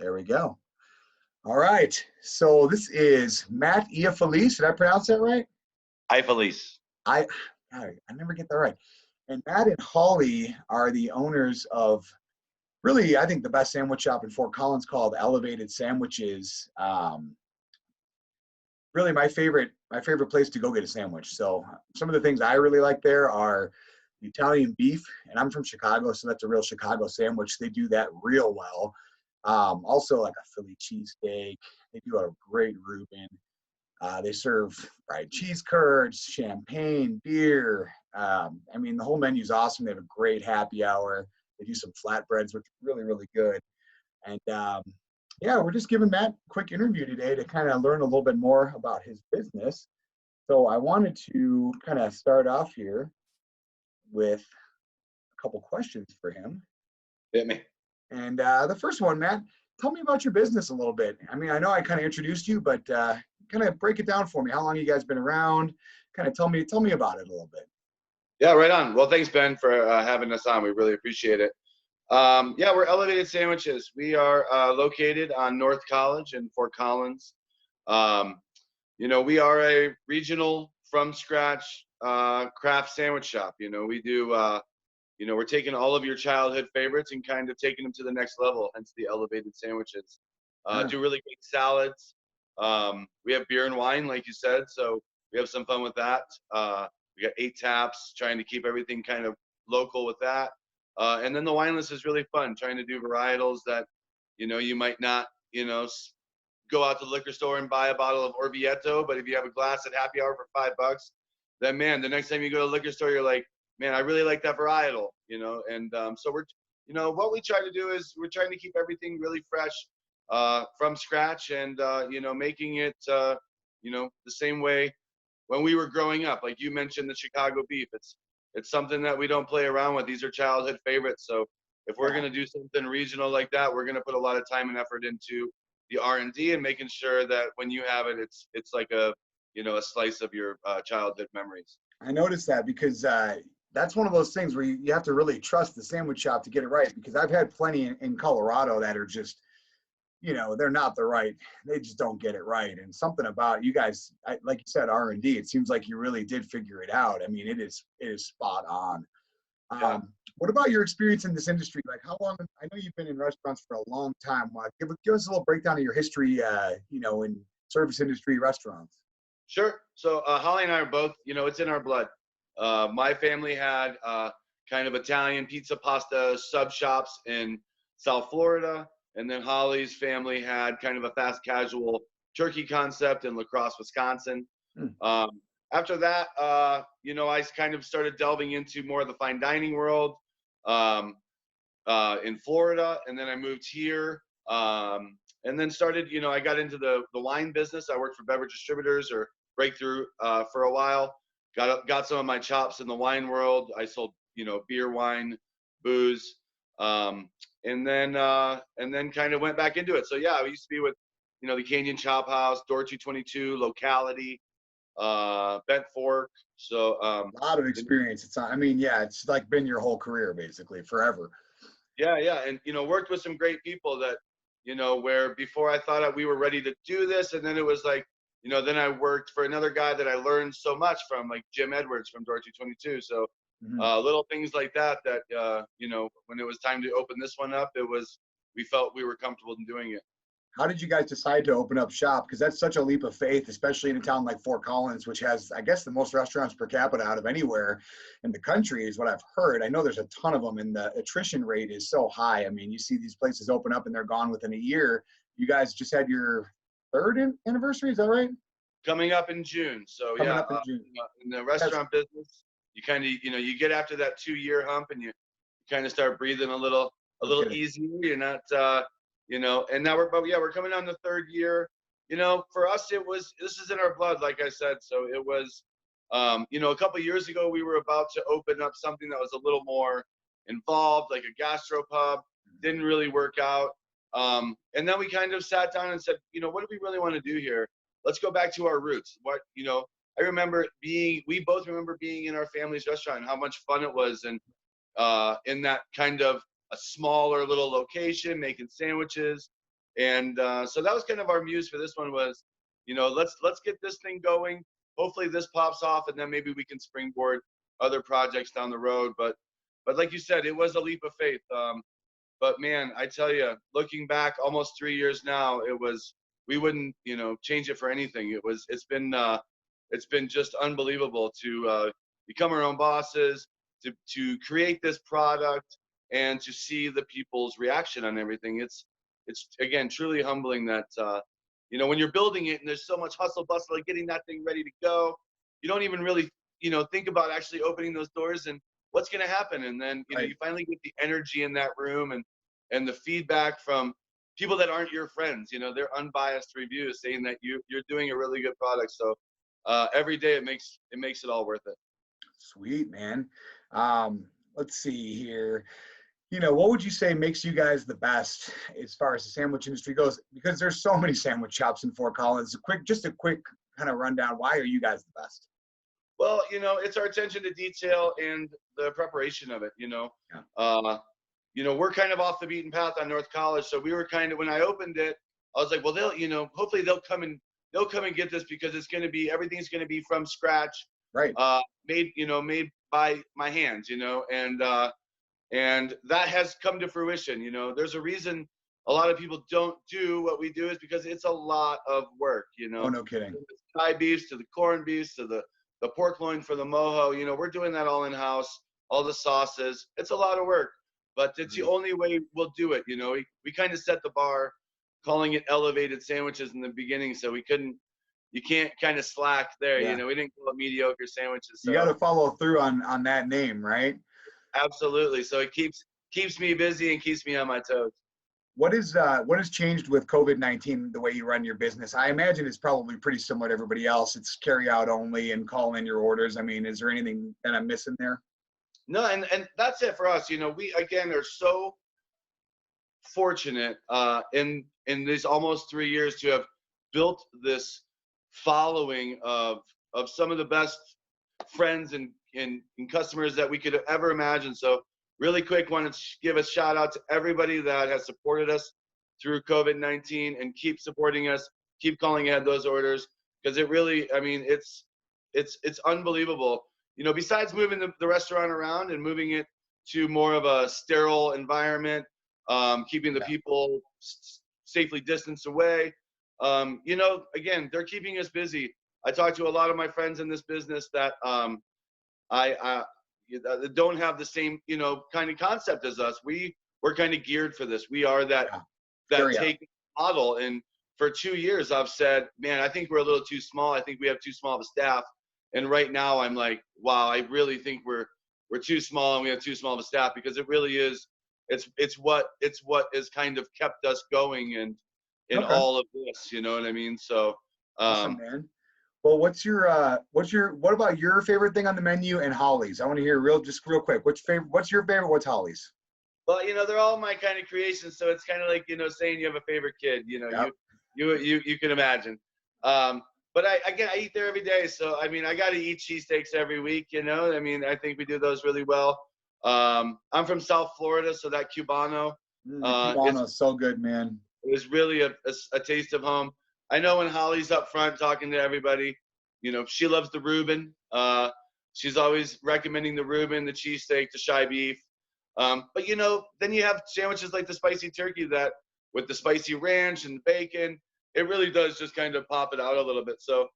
There we go. All right. So this is Matt Iafelice. Did I pronounce that right? Iafelice. I, I never get that right. And Matt and Holly are the owners of really, I think, the best sandwich shop in Fort Collins called Elevated Sandwiches. Really, my favorite place to go get a sandwich. So some of the things I really like there are the Italian beef, and I'm from Chicago, so that's a real Chicago sandwich. They do that real well. Also, like a Philly cheesesteak. They do a great Reuben. They serve fried cheese curds, champagne, beer. I mean, the whole menu's awesome. They have a great happy hour. They do some flatbreads, which are really, really good. And yeah, we're just giving Matt a quick interview today to kind of learn a little bit more about his business. So I wanted to kind of start off here with a couple questions for him. Hit me. And the first one, Matt, tell me about your business a little bit. I mean, I know I kind of introduced you, but kind of break it down for me. How long you guys been around? Kind of tell me about it a little bit. Yeah, right on. Well, thanks, Ben, for having us on. We really appreciate it. Yeah, we're Elevated Sandwiches. We are located on North College in Fort Collins. We are a regional, from scratch craft sandwich shop. We do. We're taking all of your childhood favorites and kind of taking them to the next level. Hence the Elevated Sandwiches. Do really great salads. We have beer and wine, like you said, so we have some fun with that. We got 8 taps, trying to keep everything kind of local with that. And then the wine list is really fun, trying to do varietals that, you might not, go out to the liquor store and buy a bottle of Orvieto, but if you have a glass at happy hour for $5, then man, the next time you go to the liquor store, you're like, man, I really like that varietal, and so we're, what we try to do is we're trying to keep everything really fresh from scratch and, making it, the same way when we were growing up. Like you mentioned, the Chicago beef, it's something that we don't play around with. These are childhood favorites. So if we're going to do something regional like that, we're going to put a lot of time and effort into the R&D and making sure that when you have it, it's like a slice of your childhood memories. I noticed that because that's one of those things where you have to really trust the sandwich shop to get it right, because I've had plenty in Colorado that are just, they're not the right, they just don't get it right. And something about you guys, like you said, R&D, it seems like you really did figure it out. I mean, it is spot on. Yeah. What about your experience in this industry? Like, how long? I know you've been in restaurants for a long time. Give us a little breakdown of your history, in service industry restaurants. Sure. So Holly and I are both, it's in our blood. My family had kind of Italian pizza pasta sub shops in South Florida. And then Holly's family had kind of a fast casual turkey concept in La Crosse, Wisconsin. After that, I kind of started delving into more of the fine dining world in Florida. And then I moved here and then started, I got into the wine business. I worked for beverage distributors or Breakthrough for a while. Got some of my chops in the wine world. I sold, beer, wine, booze. And then kind of went back into it. So yeah, I used to be with, the Canyon Chop House, Door 222, Locality, Bent Fork. So a lot of experience. It's like been your whole career basically, forever. Yeah, and worked with some great people that, where before I thought we were ready to do this, and then it was like, then I worked for another guy that I learned so much from, like Jim Edwards from Door 222. So little things like that, when it was time to open this one up, we felt we were comfortable in doing it. How did you guys decide to open up shop? Because that's such a leap of faith, especially in a town like Fort Collins, which has, I guess, the most restaurants per capita out of anywhere in the country is what I've heard. I know there's a ton of them, and the attrition rate is so high. I mean, you see these places open up and they're gone within a year. You guys just had your 3rd anniversary, is that right? Coming up in June. So Coming up in June. In the restaurant business, you kind of, you get after that 2-year hump and you kind of start breathing a little easier. You're not, and now we're coming on the 3rd year. For us, this is in our blood, like I said. So it was, a couple of years ago, we were about to open up something that was a little more involved, like a gastropub. Didn't really work out. And then we kind of sat down and said, what do we really want to do here? Let's go back to our roots. I remember we both remember being in our family's restaurant and how much fun it was. And in that kind of a smaller little location, making sandwiches. And so that was kind of our muse for this one was, let's get this thing going. Hopefully this pops off, and then maybe we can springboard other projects down the road. But like you said, it was a leap of faith. But man, I tell you, looking back almost 3 years now, we wouldn't, change it for anything. It's been just unbelievable to become our own bosses, to create this product, and to see the people's reaction on everything. It's again truly humbling that when you're building it and there's so much hustle bustle of getting that thing ready to go, you don't even really think about actually opening those doors and what's going to happen. And then Right. you finally get the energy in that room, and the feedback from people that aren't your friends, their unbiased reviews saying that you're doing a really good product. So every day it makes it all worth it. Sweet, man. Let's see here. What would you say makes you guys the best as far as the sandwich industry goes? Because there's so many sandwich shops in Fort Collins. Just a quick kind of rundown. Why are you guys the best? Well, it's our attention to detail and the preparation of it. Yeah. We're kind of off the beaten path on North College, so we were kind of, when I opened it, I was like, well, hopefully they'll come and get this, because everything's going to be from scratch, Right. made by my hands, and that has come to fruition. There's a reason a lot of people don't do what we do, is because it's a lot of work. Oh, no kidding. From the Thai beefs to the corned beefs to the pork loin for the mojo. We're doing that all in house, all the sauces. It's a lot of work, but it's the only way we'll do it. We kind of set the bar, calling it elevated sandwiches in the beginning, so you can't kind of slack there. Yeah. We didn't call it mediocre sandwiches. So. You got to follow through on that name, right? Absolutely. So it keeps me busy and keeps me on my toes. What has changed with COVID-19, the way you run your business? I imagine it's probably pretty similar to everybody else. It's carry out only and call in your orders. I mean, is there anything that I'm missing there? No, and that's it for us. We again are so fortunate in these almost 3 years to have built this following of some of the best friends and customers that we could ever imagine. So really quick, want to give a shout out to everybody that has supported us through COVID-19 and keep supporting us, keep calling ahead those orders, because it really, I mean, it's unbelievable. Besides moving the restaurant around and moving it to more of a sterile environment, keeping the people safely distanced away, again, they're keeping us busy. I talked to a lot of my friends in this business that I don't have the same kind of concept as us. We're kind of geared for this. We are that take model. And for 2 years I've said, man, I think we're a little too small. I think we have too small of a staff. And right now I'm like, wow, I really think we're too small and we have too small of a staff, because it really is. It's what has kind of kept us going in all of this. You know what I mean? So awesome, man. Well, what about your favorite thing on the menu and Holly's? I want to hear real quick. What's your favorite? What's Holly's? Well, they're all my kind of creations, so it's kind of like, saying you have a favorite kid. Yep. You can imagine. But I eat there every day, so I mean, I got to eat cheesesteaks every week. I mean, I think we do those really well. I'm from South Florida, so that Cubano. Cubano is so good, man. It was really a taste of home. I know when Holly's up front talking to everybody, she loves the Reuben. She's always recommending the Reuben, the cheesesteak, the shy beef. But then you have sandwiches like the spicy turkey that with the spicy ranch and bacon, it really does just kind of pop it out a little bit. So,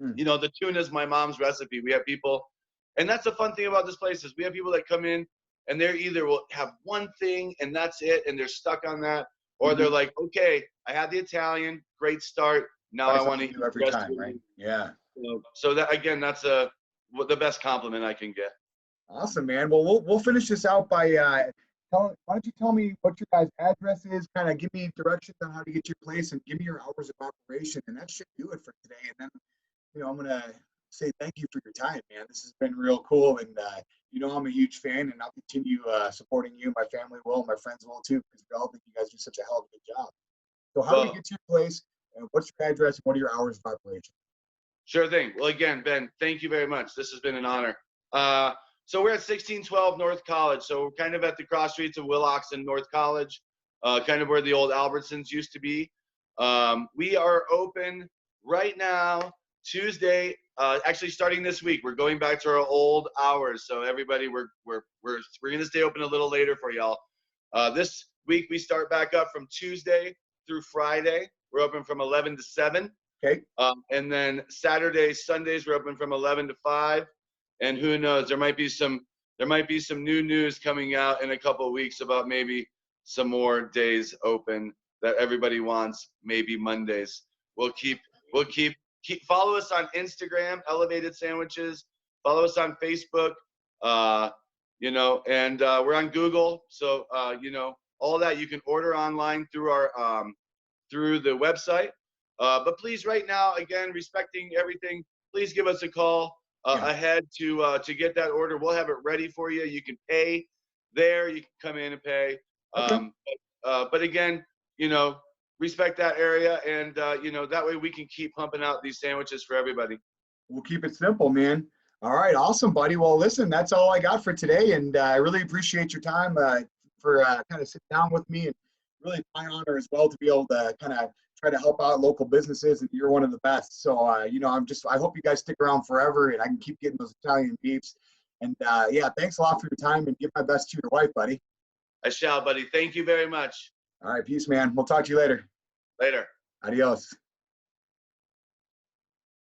the tuna is my mom's recipe. We have people, and that's the fun thing about this place is we have people that come in and they're either will have one thing and that's it, and they're stuck on that, or they're like, okay, I had the Italian, great start. Now I want to eat every time, right? Yeah. So that again, that's the best compliment I can get. Awesome, man. Well, we'll finish this out by why don't you tell me what your guys' address is? Kind of give me directions on how to get your place, and give me your hours of operation, and that should do it for today. And then, I'm gonna say thank you for your time, man. This has been real cool, and I'm a huge fan, and I'll continue supporting you. My family will, my friends will too, because we all think you guys do such a hell of a good job. So how do we get to your place? And what's your address? And what are your hours of operation? Sure thing. Well, again, Ben, thank you very much. This has been an honor. So we're at 1612 North College. So we're kind of at the cross streets of Willocks and North College. kind of where the old Albertsons used to be. We are open right now, Tuesday. Actually, starting this week, we're going back to our old hours. So everybody, we're going to stay open a little later for y'all. This week we start back up from Tuesday through Friday. We're open from 11 to 7. Okay. And then Saturdays, Sundays, we're open from 11 to 5. And who knows, there might be some new news coming out in a couple of weeks about maybe some more days open that everybody wants, maybe Mondays. We'll keep follow us on Instagram, Elevated Sandwiches. Follow us on Facebook, and we're on Google. So all that you can order online through our through the website. But please, right now, again, respecting everything, please give us a call ahead to get that order. We'll have it ready for you. You can pay there. You can come in and pay. Okay. But again, respect that area, and that way we can keep pumping out these sandwiches for everybody. We'll keep it simple, man. All right, awesome, buddy. Well, listen, that's all I got for today, and I really appreciate your time for kind of sitting down with me, and really my honor as well to be able to kind of try to help out local businesses, and you're one of the best. So, I hope you guys stick around forever, and I can keep getting those Italian beefs. And yeah, thanks a lot for your time, and give my best to your wife, buddy. I shall, buddy. Thank you very much. All right, peace, man. We'll talk to you later. Later. Adios.